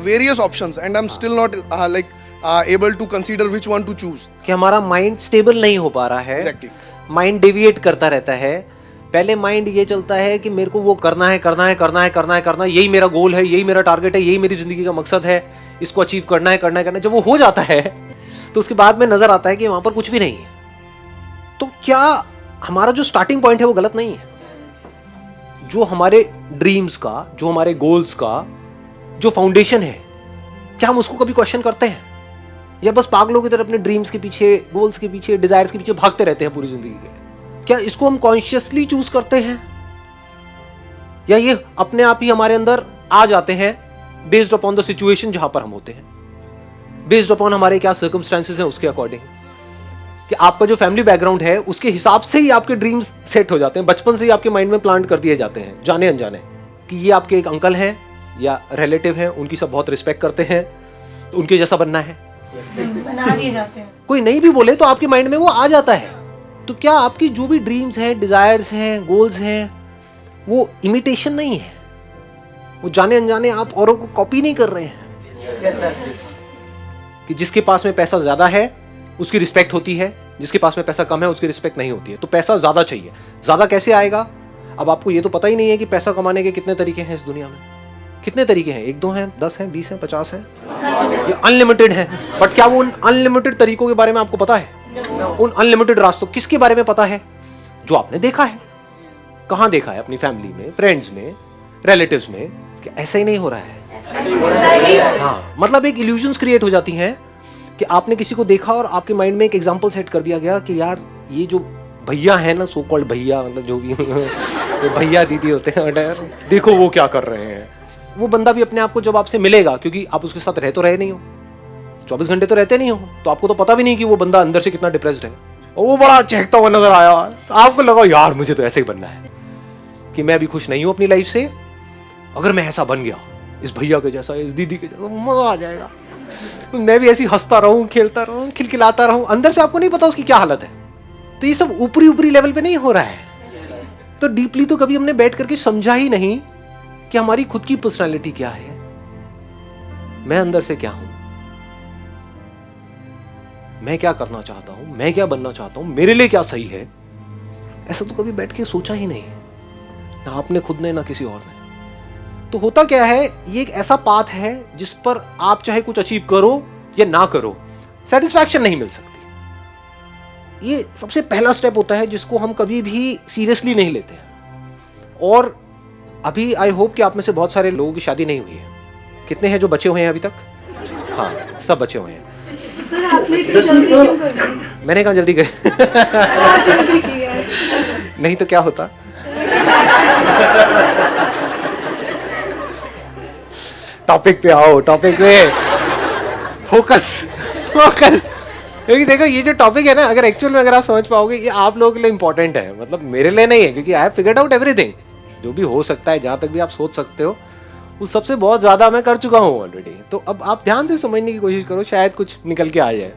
various options and I'm still not able to consider which one to choose. कि हमारा mind stable नहीं हो पा रहा है, Exactly. माइंड डेविएट करता रहता है। पहले माइंड ये चलता है कि मेरे को वो करना है, करना है, करना है, करना है, करना है, यही मेरा गोल है, यही मेरा टारगेट है, यही मेरी जिंदगी का मकसद है, इसको अचीव करना है, करना है, करना है। जब वो हो जाता है तो उसके बाद में नजर आता है कि वहां पर कुछ भी नहीं है। तो क्या हमारा जो स्टार्टिंग पॉइंट है वो गलत नहीं है? जो हमारे ड्रीम्स का, जो हमारे गोल्स का जो फाउंडेशन है, क्या हम उसको कभी क्वेश्चन करते हैं, या बस पागलों की तरह अपने ड्रीम्स के पीछे, गोल्स के पीछे, डिजायर्स के पीछे भागते रहते हैं पूरी जिंदगी के? क्या इसको हम कॉन्शियसली चूज करते हैं, या ये अपने आप ही हमारे अंदर आ जाते हैं बेस्ड अपॉन द सिचुएशन जहां पर हम होते हैं, बेस्ड अपॉन हमारे क्या सर्कमस्टेंसेस हैं उसके अकॉर्डिंग, कि आपका जो फैमिली बैकग्राउंड है उसके हिसाब से ही आपके ड्रीम्स सेट हो जाते हैं, बचपन से ही आपके माइंड में प्लांट कर दिए जाते हैं जाने अनजाने, कि ये आपके एक अंकल हैं या रिलेटिव हैं, उनकी सब बहुत रिस्पेक्ट करते हैं, तो उनके जैसा बनना है। बना दिए जाते हैं। कोई नहीं भी बोले तो आपके माइंड में वो आ जाता है। तो क्या आपकी जो भी ड्रीम्स हैं, डिजायर्स हैं, गोल्स हैं, वो इमिटेशन नहीं है? वो जाने अनजाने आप औरों को कॉपी नहीं कर रहे हैं? कि जिसके पास में पैसा ज्यादा है उसकी रिस्पेक्ट होती है, जिसके पास में पैसा कम है उसकी रिस्पेक्ट नहीं होती है। तो पैसा ज्यादा चाहिए, ज्यादा कैसे आएगा? अब आपको ये तो पता ही नहीं है कि पैसा कमाने के कितने तरीके हैं इस दुनिया में। कितने तरीके हैं? 1 2 हैं, 10 हैं, 20 हैं, 50 हैं, ये अनलिमिटेड है। बट क्या वो उन अनलिमिटेड तरीकों के बारे में आपको पता है? उन अनलिमिटेड रास्तों किसके बारे में पता है? जो आपने देखा है। कहां देखा है? अपनी फैमिली में, फ्रेंड्स में, रिलेटिव्स में, कि ऐसा ही नहीं हो रहा है। हाँ, मतलब एक इल्यूजन्स क्रिएट हो जाती हैं कि आपने किसी को देखा और आपके माइंड में एक एग्जांपल सेट कर दिया गया कि यार ये जो भैया है ना, सो कॉल्ड भैया, मतलब जो भी जो भैया दीदी होते हैं, देखो वो क्या कर रहे हैं। वो बंदा भी अपने आप को जब आपसे मिलेगा, क्योंकि आप उसके साथ रह तो रहे नहीं हो, 24 घंटे तो रहते नहीं हो, तो आपको तो पता भी नहीं कि वो बंदा अंदर से कितना डिप्रेस्ड है। और वो बड़ा चहकता हुआ नजर आया, तो आपको लगा यार मुझे तो ऐसे ही बनना है, कि मैं अभी खुश नहीं हूं अपनी लाइफ से, अगर मैं ऐसा बन गया इस भैया के जैसा, इस दीदी के जैसा, मजा आ जाएगा, मैं भी ऐसी हंसता रहूं, खेलता रहूं, खिलखिलाता रहूं। अंदर से आपको नहीं पता उसकी क्या हालत है। तो ये सब ऊपरी ऊपरी लेवल पे नहीं हो रहा है। तो डीपली तो कभी हमने बैठ करके समझा ही नहीं कि हमारी खुद की पर्सनालिटी क्या है, मैं अंदर से क्या हूं, मैं क्या करना चाहता हूं, मैं क्या बनना चाहता हूं, मेरे लिए क्या सही है। ऐसा तो कभी बैठ के सोचा ही नहीं, ना आपने खुद ने, ना किसी और ने। तो होता क्या है, ये एक ऐसा पाथ है जिस पर आप चाहे कुछ अचीव करो या ना करो, सेटिस्फैक्शन नहीं मिल सकती। ये सबसे पहला स्टेप होता है जिसको हम कभी भी सीरियसली नहीं लेते हैं। और अभी आई होप कि आप में से बहुत सारे लोगों की शादी नहीं हुई है। कितने हैं जो बचे हुए हैं अभी तक? हाँ, सब बचे हुए हैं। मैंने कहा जल्दी गए नहीं तो क्या होता। टॉपिक पे आओ, टॉपिक पे फोकस फोकस। क्योंकि देखो ये जो टॉपिक है ना, अगर एक्चुअल में अगर आप समझ पाओगे, ये आप लोगों के लिए इंपॉर्टेंट है, मतलब मेरे लिए नहीं है, क्योंकि I have figured out everything. जो भी हो सकता है, जहां तक भी आप सोच सकते हो, उस सबसे बहुत ज्यादा मैं कर चुका हूं ऑलरेडी। तो अब आप ध्यान से समझने की कोशिश करो, शायद कुछ निकल के आ जाए।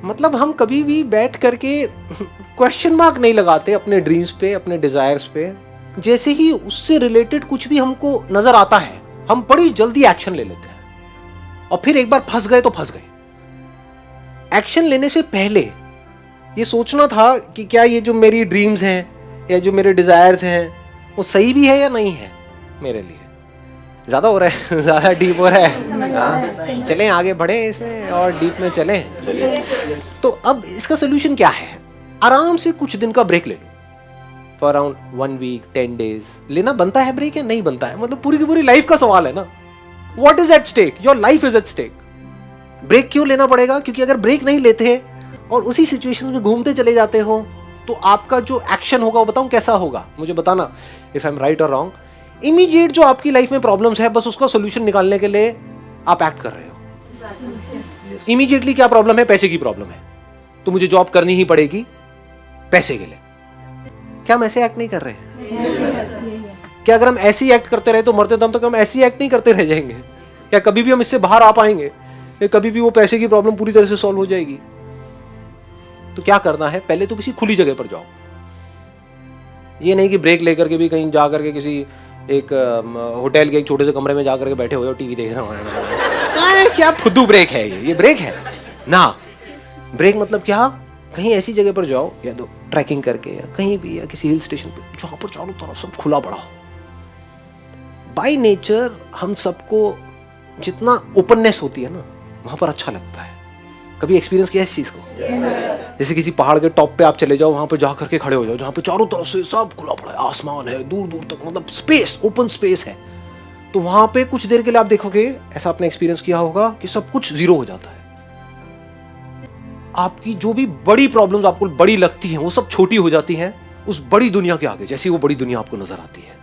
मतलब हम कभी भी बैठ करके क्वेश्चन मार्क नहीं लगाते अपने ड्रीम्स पे, अपने डिजायर्स पे। जैसे ही उससे रिलेटेड कुछ भी हमको नजर आता है, हम बड़ी जल्दी एक्शन ले लेते हैं, और फिर एक बार फंस गए तो फंस गए। एक्शन लेने से पहले ये सोचना था कि क्या ये जो मेरी ड्रीम्स हैं या जो मेरे डिजायर्स हैं वो सही भी है या नहीं है मेरे लिए। ज्यादा हो रहा है, ज्यादा डीप हो रहा है। चलें आगे बढ़े इसमें और डीप में चलें। तो अब इसका सोल्यूशन क्या है? आराम से कुछ दिन का ब्रेक ले लो, फॉर अराउंड 1 वीक 10 डेज। लेना बनता है ब्रेक या नहीं बनता है, मतलब पूरी की पूरी लाइफ का सवाल है ना। What is at stake? Your life is at stake. Break क्यों लेना पड़ेगा? क्योंकि अगर ब्रेक नहीं लेते और उसी सिचुएशन में घूमते चले जाते हो, तो आपका जो एक्शन होगा वो बताऊं कैसा होगा, मुझे बताना इफ आई एम राइट और रॉन्ग। इमीडिएट जो आपकी लाइफ में प्रॉब्लम्स है, बस उसका सोल्यूशन निकालने के लिए आप एक्ट कर रहे हो। इमीडिएटली क्या प्रॉब्लम है? पैसे की प्रॉब्लम है, तो मुझे जॉब करनी ही पड़ेगी पैसे के लिए। क्या हम ऐसे एक्ट नहीं कर रहे हैं? क्या अगर हम ऐसे ही एक्ट करते रहे तो मरते दम तक हम ऐसे ही एक्ट नहीं करते रह जाएंगे? क्या कभी भी हम इससे बाहर आ पाएंगे? या कभी भी वो पैसे की प्रॉब्लम पूरी तरह से सॉल्व हो जाएगी? तो क्या करना है, पहले तो किसी खुली जगह पर जाओ। ये नहीं कि ब्रेक लेकर के भी कहीं जा करके किसी एक होटल के एक छोटे से कमरे में जा करके बैठे हुए हो, टीवी देख रहे हो। क्या फुद्दू ब्रेक है ये ब्रेक है ना। ब्रेक मतलब क्या, कहीं ऐसी जगह पर जाओ या तो ट्रैकिंग करके या कहीं भी या किसी हिल स्टेशन पे जहां पर चारों तरफ सब खुला पड़ा हो। बाय नेचर हम सबको जितना ओपननेस होती है ना वहां पर अच्छा लगता है। कभी एक्सपीरियंस किया है इस चीज को? जैसे किसी पहाड़ के टॉप पे आप चले जाओ, वहां पे जा करके खड़े हो जाओ जहां पे चारों तरफ से सब खुला पड़ा है, आसमान है दूर दूर तक, मतलब स्पेस, ओपन स्पेस है। तो वहां पे कुछ देर के लिए आप देखोगे, ऐसा आपने एक्सपीरियंस किया होगा कि सब कुछ जीरो हो जाता है। आपकी जो भी बड़ी प्रॉब्लम्स आपको बड़ी लगती हैं वो सब छोटी हो जाती हैं उस बड़ी दुनिया के आगे, जैसी वो बड़ी दुनिया आपको नजर आती है।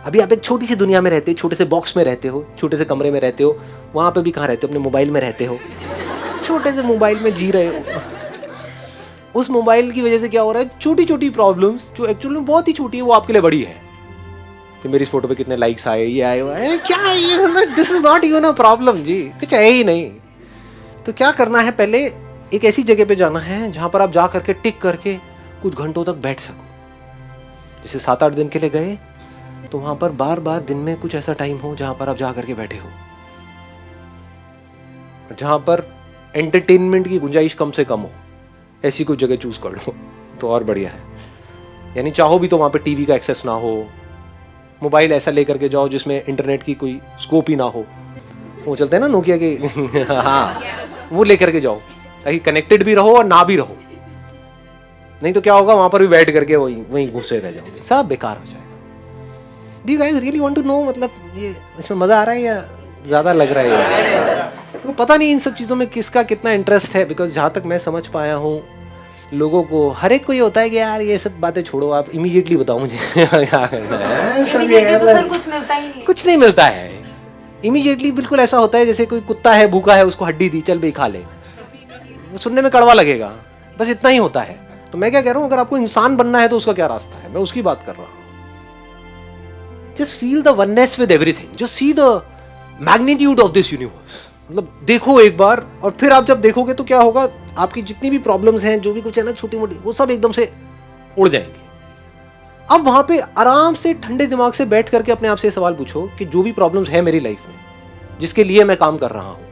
अभी आप एक छोटी सी दुनिया में रहते हो, छोटे से बॉक्स में रहते हो, छोटे से कमरे में रहते हो, वहां पे भी कहाँ रहते हो, अपने मोबाइल में रहते हो, छोटे से मोबाइल में जी रहे हो। उस मोबाइल की वजह से क्या हो रहा है, छोटी छोटी प्रॉब्लम्स जो एक्चुअली में बहुत ही छोटी है वो आपके लिए बड़ी है। कि मेरी इस फोटो पे कितने लाइक्स आए, ये आए, वो क्या है ये, this is not even a problem जी, कुछ है ही नहीं। तो क्या करना है, पहले एक ऐसी जगह पे जाना है जहां पर आप जा करके टिक करके कुछ घंटों तक बैठ सको। जैसे 7-8 दिन के लिए गए तो वहां पर बार बार दिन में कुछ ऐसा टाइम हो जहां पर आप जा करके बैठे हो, जहां पर एंटरटेनमेंट की गुंजाइश कम से कम हो। ऐसी कोई जगह चूज कर लो तो और बढ़िया है। यानी चाहो भी तो वहां पे टीवी का एक्सेस ना हो, मोबाइल ऐसा लेकर के जाओ जिसमें इंटरनेट की कोई स्कोप ही ना हो। वो चलते हैं ना नोकिया के हाँ, वो लेकर के जाओ ताकि कनेक्टेड भी रहो और ना भी रहो। नहीं तो क्या होगा, वहां पर भी बैठ करके वहीं घुसे रह जाओगे, सब बेकार हो जाएगा। Do you guys really want to know, मतलब ये इसमें मजा आ रहा है या ज्यादा लग रहा है? तो पता नहीं इन सब चीजों में किसका कितना इंटरेस्ट है, बिकॉज जहां तक मैं समझ पाया हूँ लोगों को, हर एक को ये होता है कि यार ये सब बातें छोड़ो, आप इमीडिएटली बताओ मुझे क्या करना है। तो सर कुछ मिलता ही नहीं, कुछ नहीं मिलता है इमीडिएटली। बिल्कुल ऐसा होता है जैसे कोई कुत्ता है, भूखा है, उसको हड्डी दी, चल भाई खा ले, सुनने में कड़वा लगेगा, बस इतना ही होता है। तो मैं क्या कह रहा हूं, अगर आपको इंसान बनना है तो उसका क्या रास्ता है, मैं उसकी बात कर रहा हूं। Just feel the oneness with everything, just see the magnitude of this universe. मतलब देखो एक बार, और फिर आप जब देखोगे तो क्या होगा, आपकी जितनी भी प्रॉब्लम्स हैं, जो भी कुछ है ना छोटी मोटी, वो सब एकदम से उड़ जाएंगे। अब वहां पे आराम से ठंडे दिमाग से बैठ करके अपने आप से सवाल पूछो कि जो भी प्रॉब्लम्स है मेरी लाइफ में, जिसके लिए मैं काम कर रहा हूं,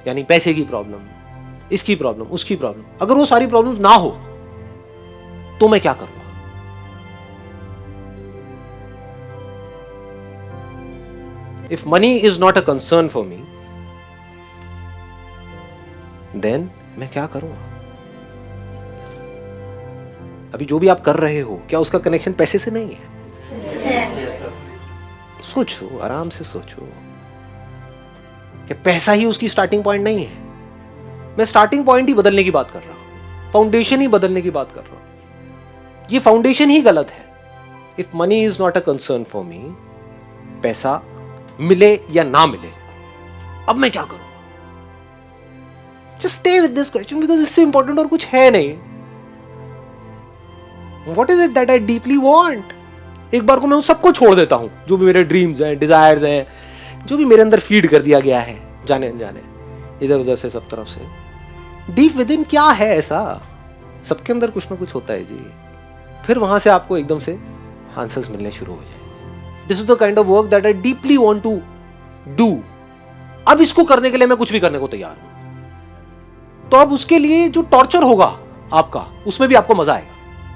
यानी पैसे की प्रॉब्लम, इसकी प्रॉब्लम, उसकी प्रॉब्लम, अगर वो सारी प्रॉब्लम्स ना हो तो मैं क्या करूंगा? If money is not a concern for me, then मैं क्या करूंगा? अभी जो भी आप कर रहे हो, क्या उसका कनेक्शन पैसे से नहीं है? सोचो, आराम से सोचो कि पैसा ही उसकी स्टार्टिंग पॉइंट नहीं है। मैं स्टार्टिंग पॉइंट ही बदलने की बात कर रहा हूं, फाउंडेशन ही बदलने की बात कर रहा हूं। ये फाउंडेशन ही गलत है। If money is not a concern for मी, पैसा मिले या ना मिले, अब मैं क्या करूं? Just stay with this question, because इससे इंपॉर्टेंट और कुछ है नहीं। What is it that I deeply want? एक बार को मैं उन सबको छोड़ देता हूं, जो भी मेरे ड्रीम्स हैं, डिजायर्स हैं, जो भी मेरे अंदर फीड कर दिया गया है जाने अनजाने, इधर उधर से, सब तरफ से। डीप विद इन क्या है ऐसा? सबके अंदर कुछ ना कुछ होता है जी। फिर वहां से आपको एकदम से आंसर्स मिलने शुरू हो जाएंगे। This is the kind of work that I deeply want to do. अब इसको करने के लिए मैं कुछ भी करने को तैयार हूं। तो अब उसके लिए जो टॉर्चर होगा आपका, उसमें भी आपको मजा आएगा।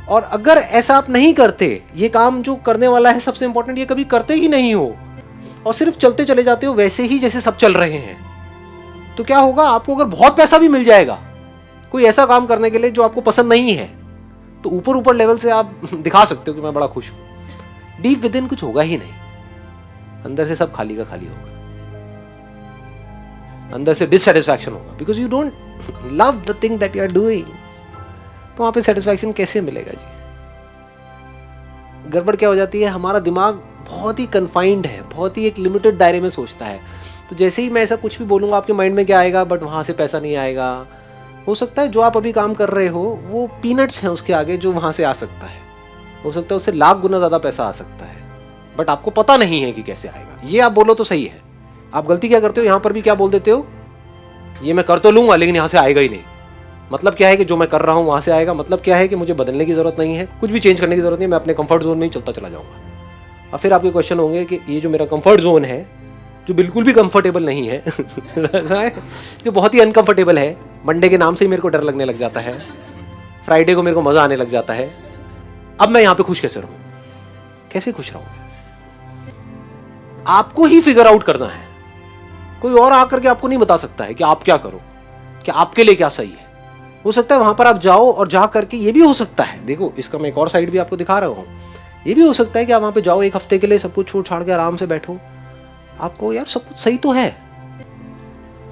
और अगर ऐसा आप नहीं करते, ये काम जो करने वाला है, सबसे इंपॉर्टेंट, ये कभी करते ही नहीं हो और सिर्फ चलते चले जाते हो वैसे ही जैसे सब चल रहे हैं, तो क्या होगा? आपको अगर बहुत पैसा भी मिल जाएगा कोई ऐसा काम करने के लिए जो आपको पसंद नहीं है, तो ऊपर ऊपर लेवल से आप दिखा सकते हो कि मैं बड़ा खुश हूं। डीप विद इन कुछ होगा ही नहीं, अंदर से सब खाली का खाली होगा, अंदर से डिससैटिस्फैक्शन होगा, because you don't love the thing that you are doing. तो वहां पे सेटिस्फैक्शन कैसे मिलेगा जी? गड़बड़ क्या हो जाती है, हमारा दिमाग बहुत ही कन्फाइंड है, बहुत ही एक लिमिटेड दायरे में सोचता है। तो जैसे ही मैं ऐसा कुछ भी बोलूंगा, आपके माइंड में क्या आएगा? बट वहां से पैसा नहीं आएगा। हो सकता है जो आप अभी काम कर रहे हो वो पीनट्स हैं उसके आगे जो वहां से आ सकता है। हो सकता है उससे लाख गुना ज्यादा पैसा आ सकता है, बट आपको पता नहीं है कि कैसे आएगा। ये आप बोलो तो सही है। आप गलती क्या करते हो, यहां पर भी क्या बोल देते हो, ये मैं कर तो लूंगा लेकिन यहां से आएगा ही नहीं। मतलब क्या है कि जो मैं कर रहा हूं वहां से आएगा। मतलब क्या है कि मुझे बदलने की जरूरत नहीं है, कुछ भी चेंज करने की जरूरत नहीं है, मैं अपने कंफर्ट जोन में ही चलता चला जाऊंगा। और फिर आपके क्वेश्चन होंगे कि ये जो मेरा कंफर्ट जोन है, जो बिल्कुल भी कंफर्टेबल नहीं है जो बहुत ही अनकंफर्टेबल है। मंडे के नाम से ही मेरे को डर लगने लग जाता है, फ्राइडे को मेरे को मजा आने लग जाता है। अब मैं यहां पे खुश कैसे रहूं? कैसे खुश रहूंगा? आपको ही फिगर आउट करना है। कोई और आकर के आपको नहीं बता सकता है कि आप क्या करो, कि आपके लिए क्या सही है। हो सकता है वहां पर आप जाओ और जा करके, ये भी हो सकता है, देखो इसका मैं एक और साइड भी आपको दिखा रहा हूं, ये भी हो सकता है कि आप वहां पे जाओ, एक हफ्ते के लिए सब कुछ छोड़ छाड़ के आराम से बैठो, आपको यार सब कुछ सही तो है,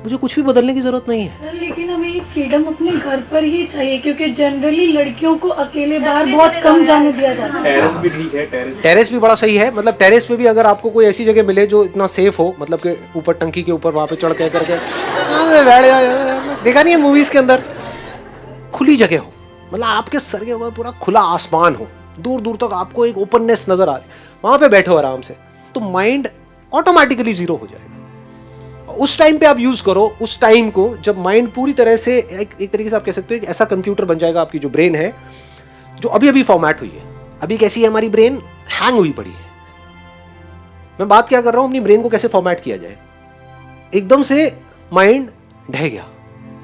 मुझे कुछ भी बदलने की जरूरत नहीं है। सर लेकिन हमें ये फ्रीडम अपने घर पर ही चाहिए, क्योंकि जनरली लड़कियों को अकेले बाहर बहुत कम जाने दिया जाता है। टेरेस भी ठीक है, टेरेस भी बड़ा सही है। मतलब टेरेस पे भी अगर आपको कोई ऐसी जगह मिले जो इतना सेफ हो, मतलब कि ऊपर टंकी के ऊपर वहां पे चढ़ के करके देखा नहीं है मूवीज के अंदर, खुली जगह हो, मतलब आपके सर के ऊपर पूरा खुला आसमान हो, दूर दूर तक आपको एक ओपननेस नजर आ रही, वहां पे बैठो आराम से, तो माइंड ऑटोमेटिकली जीरो हो जाएगा। उस टाइम पे आप यूज करो उस टाइम को जब माइंड पूरी तरह से एक तरीके से आप कह सकते हो एक ऐसा कंप्यूटर बन जाएगा, आपकी जो ब्रेन है जो अभी अभी फॉर्मेट हुई है। अभी कैसी है हमारी ब्रेन? हैंग हुई पड़ी है। मैं बात क्या कर रहा हूं, अपनी ब्रेन को कैसे फॉर्मेट किया जाए। एकदम से माइंड ढह गया,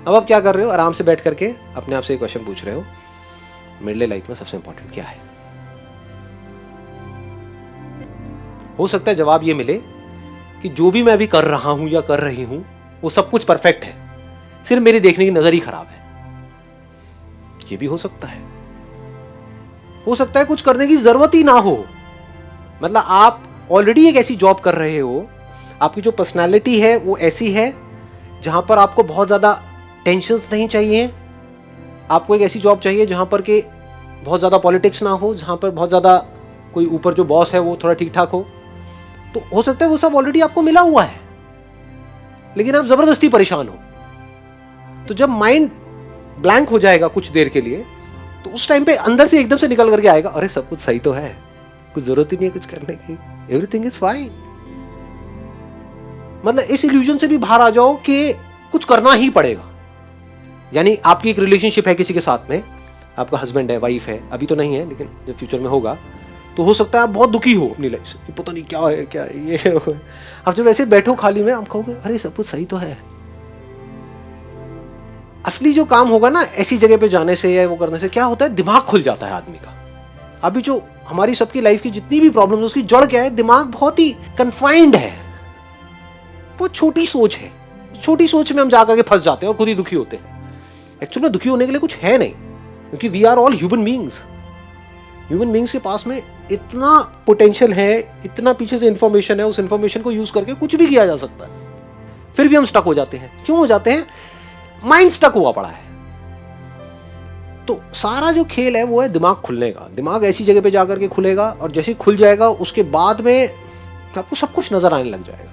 अब आप क्या कर रहे हो? आराम से बैठ करके अपने आप से एक क्वेश्चन पूछ रहे हो, मेरे लिए लाइफ में सबसे इंपॉर्टेंट क्या है? हो सकता है जवाब ये मिले कि जो भी मैं अभी कर रहा हूं या कर रही हूं वो सब कुछ परफेक्ट है, सिर्फ मेरी देखने की नजर ही खराब है। ये भी हो सकता है। हो सकता है कुछ करने की जरूरत ही ना हो, मतलब आप ऑलरेडी एक ऐसी जॉब कर रहे हो, आपकी जो पर्सनालिटी है वो ऐसी है जहां पर आपको बहुत ज्यादा टेंशन्स नहीं चाहिए। आपको एक ऐसी जॉब चाहिए जहां पर के बहुत ज्यादा पॉलिटिक्स ना हो, जहां पर बहुत ज्यादा कोई ऊपर जो बॉस है वो थोड़ा ठीक ठाक हो। तो हो सकता है वो सब ऑलरेडी आपको मिला हुआ है, लेकिन आप जबरदस्ती परेशान हो। तो जब माइंड ब्लैंक हो जाएगा कुछ देर के लिए, तो उस टाइम पे अंदर से एकदम से निकल करके आएगा, अरे सब कुछ सही तो है, कुछ जरूरत ही नहीं है कुछ करने की, एवरीथिंग इज फाइन। मतलब इस इल्यूजन से भी बाहर आ जाओ कि कुछ करना ही पड़ेगा। यानी आपकी एक रिलेशनशिप है किसी के साथ में, आपका हस्बैंड है, वाइफ है, अभी तो नहीं है लेकिन जब फ्यूचर में होगा, तो हो सकता है आप बहुत दुखी हो अपनी लाइफ से कि पता नहीं क्या है क्या है ये है। आप जब ऐसे बैठो खाली में, आप कहोगे अरे सब कुछ सही तो है। असली जो काम होगा ना ऐसी जगह पे जाने से या वो करने से, क्या होता है, दिमाग खुल जाता है आदमी का। अभी जो हमारी सबकी लाइफ की जितनी भी प्रॉब्लम है उसकी जड़ क्या है? दिमाग बहुत ही कन्फाइंड है, बहुत छोटी सोच है। छोटी सोच में हम जाकर के फंस जाते हैं और खुद ही दुखी होते हैं। एक्चुअली में दुखी होने के लिए कुछ है नहीं, क्योंकि we are all human beings. Human beings के पास में इतना पोटेंशियल है, इतना पीछे से इंफॉर्मेशन है, उस इंफॉर्मेशन को यूज करके कुछ भी किया जा सकता है। फिर भी हम स्टक हो जाते हैं। क्यों हो जाते हैं? माइंड स्टक हुआ पड़ा है। तो सारा जो खेल है वो है दिमाग खुलने का। दिमाग ऐसी जगह पे जाकर के खुलेगा, और जैसे ही खुल जाएगा उसके बाद में आपको सब कुछ नजर आने लग जाएगा।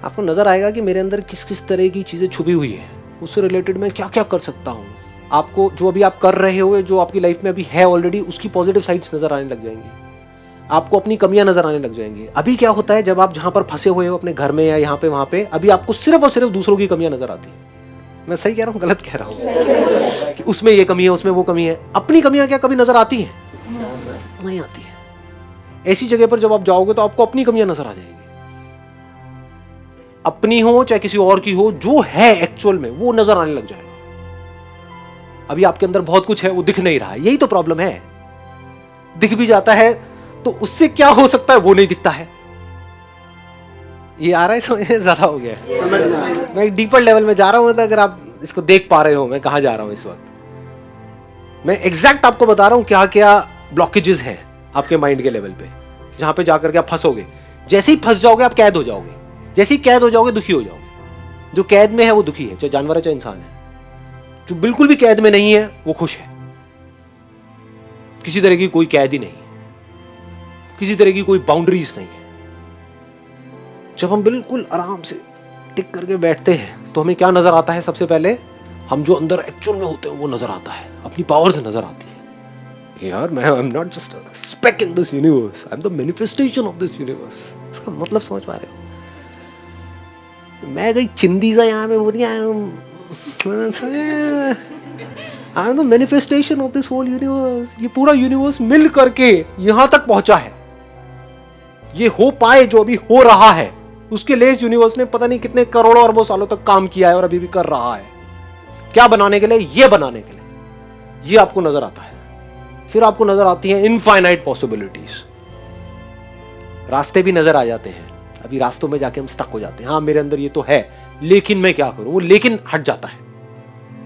आपको नजर आएगा कि मेरे अंदर किस किस तरह की चीजें छुपी हुई है, उससे रिलेटेड मैं क्या क्या कर सकता हूँ। आपको जो अभी आप कर रहे हो, जो आपकी लाइफ में अभी है ऑलरेडी, उसकी पॉजिटिव साइड्स नजर आने लग जाएंगी। आपको अपनी कमियां नजर आने लग जाएंगी। अभी क्या होता है, जब आप जहां पर फंसे हुए हो अपने घर में या यहाँ पे वहां पे, अभी आपको सिर्फ और सिर्फ दूसरों की कमियां नजर आती है। मैं सही कह रहा हूँ गलत कह रहा हूँ? कि उसमें ये कमी है, उसमें वो कमी है। अपनी कमियां क्या कभी नजर आती हैं? नहीं आती है। ऐसी जगह पर जब आप जाओगे तो आपको अपनी कमियां नजर आ जाएंगी। अपनी हो चाहे किसी और की हो, जो है एक्चुअल में वो नजर आने लग जाएगा। अभी आपके अंदर बहुत कुछ है, वो दिख नहीं रहा है। यही तो प्रॉब्लम है। दिख भी जाता है तो उससे क्या हो सकता है, वो नहीं दिखता है। ये आ रहा है समझ? ज्यादा हो गया है। मैं एक डीपर लेवल में जा रहा हूं। तो अगर आप इसको देख पा रहे हो मैं कहां जा रहा हूं इस वक्त, मैं एग्जैक्ट आपको बता रहा हूं क्या क्या ब्लॉकेजेस हैं आपके माइंड के लेवल पे, जहां पे जाकर के आप फंसोगे। जैसे ही फंस जाओगे आप कैद हो जाओगे। जैसे ही कैद हो जाओगे दुखी हो जाओगे। जो कैद में है वो दुखी है, चाहे जानवर है चाहे इंसान है। जो बिल्कुल भी कैद में नहीं है वो खुश है। किसी तरह की कोई कैद ही नहीं, किसी तरह की कोई बाउंड्रीज नहीं है। जब हम बिल्कुल आराम से टिक करके बैठते हैं तो हमें क्या नजर आता है? सबसे पहले हम जो अंदर एक्चुअल में होते हैं वो नजर आता है, अपनी पावर्स नजर आती है। यार मैं I am not just a speck in this universe, I am the manifestation of this universe. इसका मतलब समझ पा रहे हो? मैं कोई चिंदी सा यहाँ पे बोल I am the manifestation of this whole universe. ये पूरा यूनिवर्स मिल करके यहां तक पहुंचा है। ये हो पाए जो अभी हो रहा है उसके लिए इस यूनिवर्स ने पता नहीं कितने करोड़ों अरबों सालों तक काम किया है और अभी भी कर रहा है। क्या बनाने के लिए? ये बनाने के लिए। ये आपको नजर आता है। फिर आपको नजर आती है इनफाइनाइट पॉसिबिलिटीज। रास्ते भी नजर आ जाते हैं। अभी रास्तों में जाके हम स्टक हो जाते हैं। हाँ, मेरे अंदर ये तो है, लेकिन मैं क्या करूं? वो लेकिन हट जाता है।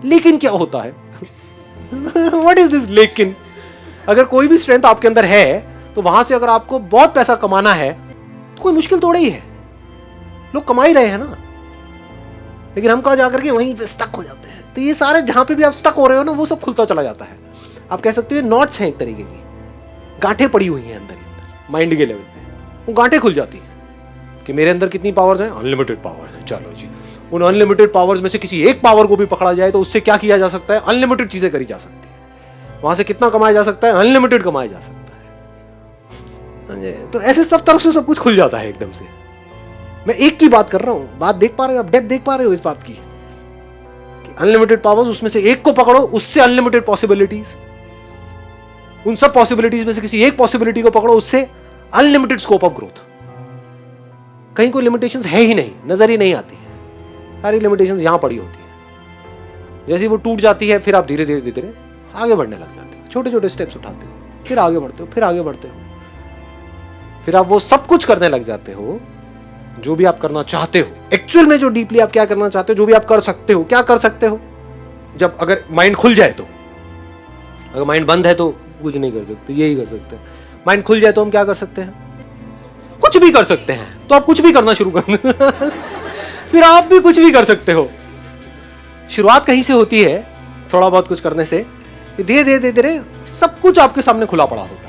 लेकिन क्या होता है? व्हाट इज दिस लेकिन? अगर कोई भी स्ट्रेंथ आपके अंदर है तो वहां से अगर आपको बहुत पैसा कमाना है तो कोई मुश्किल थोड़ा ही है। लोग कमा ही रहे हैं ना। लेकिन हम कहा जाकर के वहीं पे स्टक हो जाते हैं। तो ये सारे जहां पे भी आप स्टक हो रहे हो ना, वो सब खुलता चला जाता है। आप कह सकते हो नॉट्स हैं एक तरीके की, गांठें पड़ी हुई हैं अंदर ही अंदर, माइंड के लेवल पे वो गांठें खुल जाती हैं कि मेरे अंदर कितनी पावर्स हैं? अनलिमिटेड पावर्स हैं। चलो जी, उन अनलिमिटेड पावर्स में से किसी एक पावर को भी पकड़ा जाए तो उससे क्या किया जा सकता है? अनलिमिटेड चीजें करी जा सकती है। वहां से कितना कमाया जा सकता है? अनलिमिटेड कमाया जा सकता है। तो ऐसे सब तरफ से सब कुछ खुल जाता है एकदम से। मैं एक की बात कर रहा हूं, बात देख पा रहे हो आप? डेप्थ देख पा रहे हो इस बात की? अनलिमिटेड पावर्स, उसमें से एक को पकड़ो, उससे अनलिमिटेड पॉसिबिलिटीज। उन सब पॉसिबिलिटीज में से किसी एक पॉसिबिलिटी को पकड़ो, उससे अनलिमिटेड स्कोप ऑफ ग्रोथ। कहीं कोई लिमिटेशंस है ही नहीं, नजर ही नहीं आती है। सारी लिमिटेशंस यहां पड़ी होती है। जैसे वो टूट जाती है, फिर आप धीरे धीरे धीरे आगे बढ़ने लग जाते हो। छोटे छोटे स्टेप्स उठाते हो, फिर आगे बढ़ते हो, फिर आगे बढ़ते हो। फिर आप वो सब कुछ करने लग जाते हो जो भी आप करना चाहते हो। एक्चुअल में जो डीपली आप क्या करना चाहते हो, जो भी आप कर सकते हो। क्या कर सकते हो? जब अगर माइंड खुल जाए तो। अगर माइंड बंद है तो कुछ नहीं कर सकते, यही कर सकते हैं। माइंड खुल जाए तो हम क्या कर सकते हैं? कुछ भी कर सकते हैं। तो आप कुछ भी करना शुरू कर दो। फिर आप भी कुछ भी कर सकते हो। शुरुआत कहीं से होती है, थोड़ा बहुत कुछ करने से। धीरे धीरे धीरे धीरे सब कुछ आपके सामने खुला पड़ा होता है।